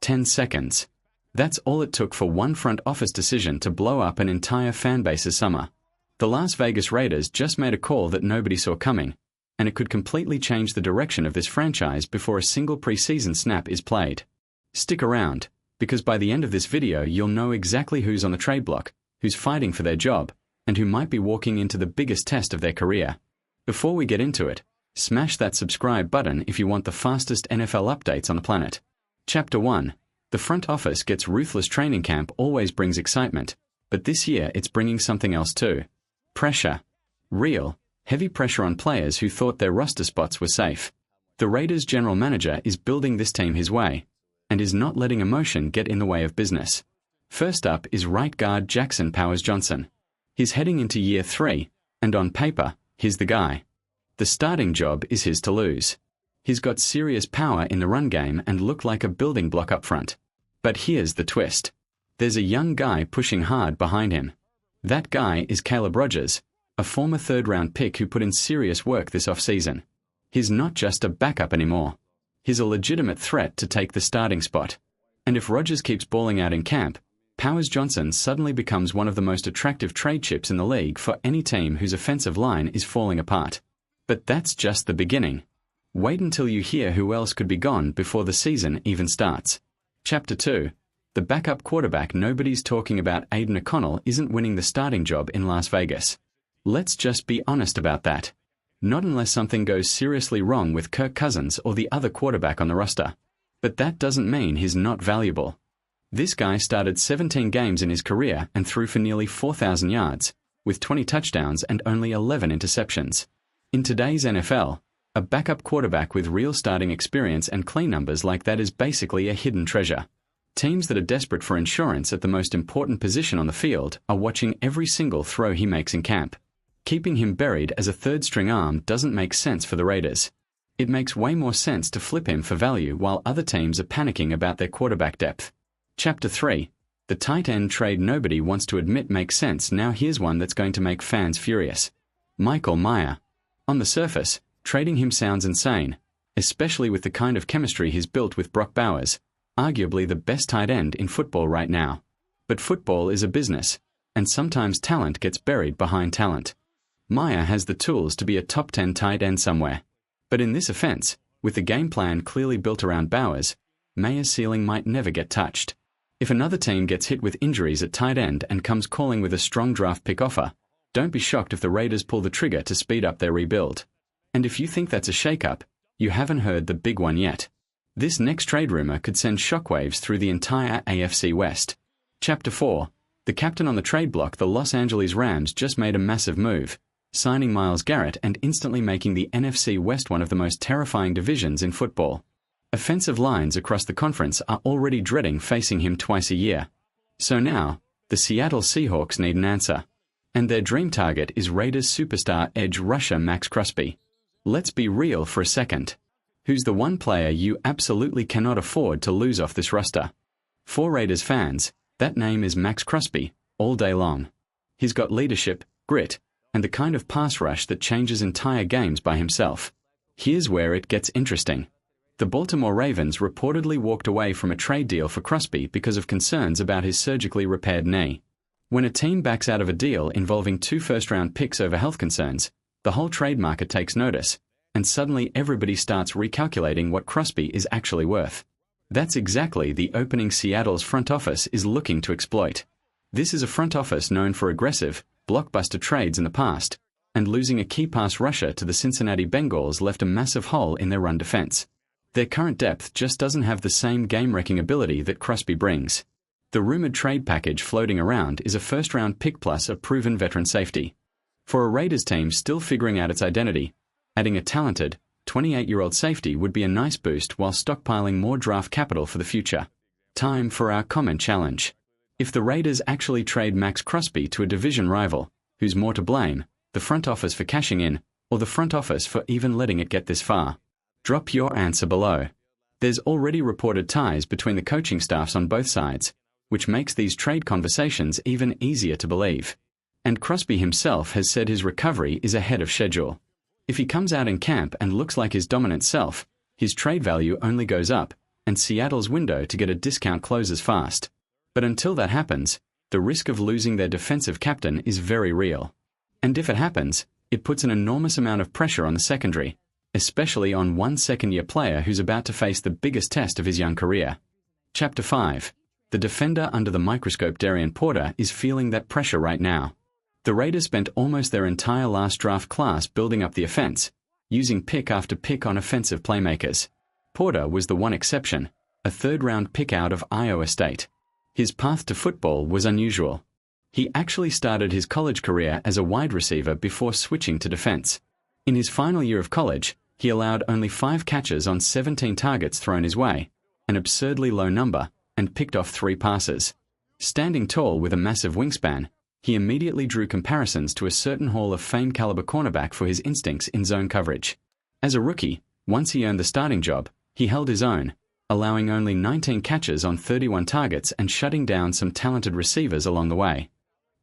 10 seconds. That's all it took for one front office decision to blow up an entire fanbase's summer. The Las Vegas Raiders just made a call that nobody saw coming, and it could completely change the direction of this franchise before a single preseason snap is played. Stick around, because by the end of this video you'll know exactly who's on the trade block, who's fighting for their job, and who might be walking into the biggest test of their career. Before we get into it, smash that subscribe button if you want the fastest NFL updates on the planet. Chapter 1. The front office gets ruthless. Training camp always brings excitement, but this year it's bringing something else too. Pressure. Real, heavy pressure on players who thought their roster spots were safe. The Raiders' general manager is building this team his way, and is not letting emotion get in the way of business. First up is right guard Jackson Powers Johnson. He's heading into year 3, and on paper, he's the guy. The starting job is his to lose. He's got serious power in the run game and looked like a building block up front. But here's the twist. There's a young guy pushing hard behind him. That guy is Caleb Rogers, a former third-round pick who put in serious work this offseason. He's not just a backup anymore. He's a legitimate threat to take the starting spot. And if Rogers keeps balling out in camp, Powers Johnson suddenly becomes one of the most attractive trade chips in the league for any team whose offensive line is falling apart. But that's just the beginning. Wait until you hear who else could be gone before the season even starts. Chapter 2. The backup quarterback nobody's talking about. Aiden O'Connell isn't winning the starting job in Las Vegas. Let's just be honest about that. Not unless something goes seriously wrong with Kirk Cousins or the other quarterback on the roster. But that doesn't mean he's not valuable. This guy started 17 games in his career and threw for nearly 4,000 yards, with 20 touchdowns and only 11 interceptions. In today's NFL, a backup quarterback with real starting experience and clean numbers like that is basically a hidden treasure. Teams that are desperate for insurance at the most important position on the field are watching every single throw he makes in camp. Keeping him buried as a third-string arm doesn't make sense for the Raiders. It makes way more sense to flip him for value while other teams are panicking about their quarterback depth. Chapter 3. The tight end trade nobody wants to admit makes sense. Now here's one that's going to make fans furious. Michael Mayer. On the surface, trading him sounds insane, especially with the kind of chemistry he's built with Brock Bowers, arguably the best tight end in football right now. But football is a business, and sometimes talent gets buried behind talent. Mayer has the tools to be a top 10 tight end somewhere. But in this offense, with the game plan clearly built around Bowers, Mayer's ceiling might never get touched. If another team gets hit with injuries at tight end and comes calling with a strong draft pick offer, don't be shocked if the Raiders pull the trigger to speed up their rebuild. And if you think that's a shakeup, you haven't heard the big one yet. This next trade rumor could send shockwaves through the entire AFC West. Chapter 4. The captain on the trade block. The Los Angeles Rams just made a massive move, signing Myles Garrett and instantly making the NFC West one of the most terrifying divisions in football. Offensive lines across the conference are already dreading facing him twice a year. So now, the Seattle Seahawks need an answer. And their dream target is Raiders superstar edge rusher Max Crosby. Let's be real for a second. Who's the one player you absolutely cannot afford to lose off this roster? For Raiders fans, that name is Max Crosby, all day long. He's got leadership, grit, and the kind of pass rush that changes entire games by himself. Here's where it gets interesting. The Baltimore Ravens reportedly walked away from a trade deal for Crosby because of concerns about his surgically repaired knee. When a team backs out of a deal involving 2 first-round picks over health concerns, the whole trade market takes notice, and suddenly everybody starts recalculating what Crosby is actually worth. That's exactly the opening Seattle's front office is looking to exploit. This is a front office known for aggressive, blockbuster trades in the past, and losing a key pass rusher to the Cincinnati Bengals left a massive hole in their run defense. Their current depth just doesn't have the same game-wrecking ability that Crosby brings. The rumored trade package floating around is a first-round pick plus a proven veteran safety. For a Raiders team still figuring out its identity, adding a talented, 28-year-old safety would be a nice boost while stockpiling more draft capital for the future. Time for our comment challenge. If the Raiders actually trade Max Crosby to a division rival, who's more to blame, the front office for cashing in, or the front office for even letting it get this far? Drop your answer below. There's already reported ties between the coaching staffs on both sides, which makes these trade conversations even easier to believe. And Crosby himself has said his recovery is ahead of schedule. If he comes out in camp and looks like his dominant self, his trade value only goes up, and Seattle's window to get a discount closes fast. But until that happens, the risk of losing their defensive captain is very real. And if it happens, it puts an enormous amount of pressure on the secondary, especially on one second-year player who's about to face the biggest test of his young career. Chapter 5. The defender under the microscope Darian Porter is feeling that pressure right now. The Raiders spent almost their entire last draft class building up the offense, using pick after pick on offensive playmakers. Porter was the one exception, a third-round pick out of Iowa State. His path to football was unusual. He actually started his college career as a wide receiver before switching to defense. In his final year of college, he allowed only 5 catches on 17 targets thrown his way, an absurdly low number, and picked off 3 passes. Standing tall with a massive wingspan, he immediately drew comparisons to a certain Hall of Fame caliber cornerback for his instincts in zone coverage. As a rookie, once he earned the starting job, he held his own, allowing only 19 catches on 31 targets and shutting down some talented receivers along the way.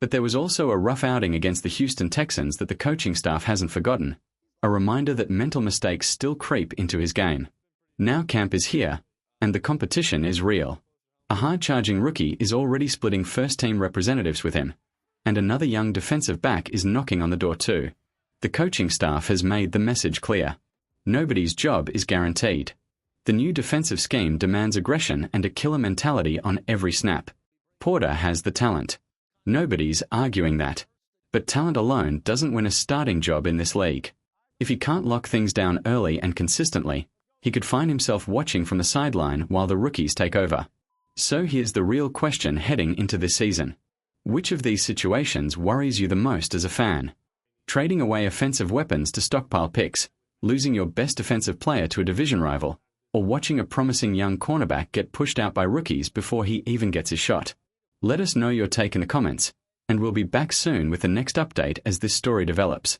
But there was also a rough outing against the Houston Texans that the coaching staff hasn't forgotten, a reminder that mental mistakes still creep into his game. Now camp is here, and the competition is real. A hard-charging rookie is already splitting first-team representatives with him, and another young defensive back is knocking on the door too. The coaching staff has made the message clear. Nobody's job is guaranteed. The new defensive scheme demands aggression and a killer mentality on every snap. Porter has the talent. Nobody's arguing that. But talent alone doesn't win a starting job in this league. If he can't lock things down early and consistently, he could find himself watching from the sideline while the rookies take over. So here's the real question heading into this season. Which of these situations worries you the most as a fan? Trading away offensive weapons to stockpile picks, losing your best defensive player to a division rival, or watching a promising young cornerback get pushed out by rookies before he even gets his shot? Let us know your take in the comments, and we'll be back soon with the next update as this story develops.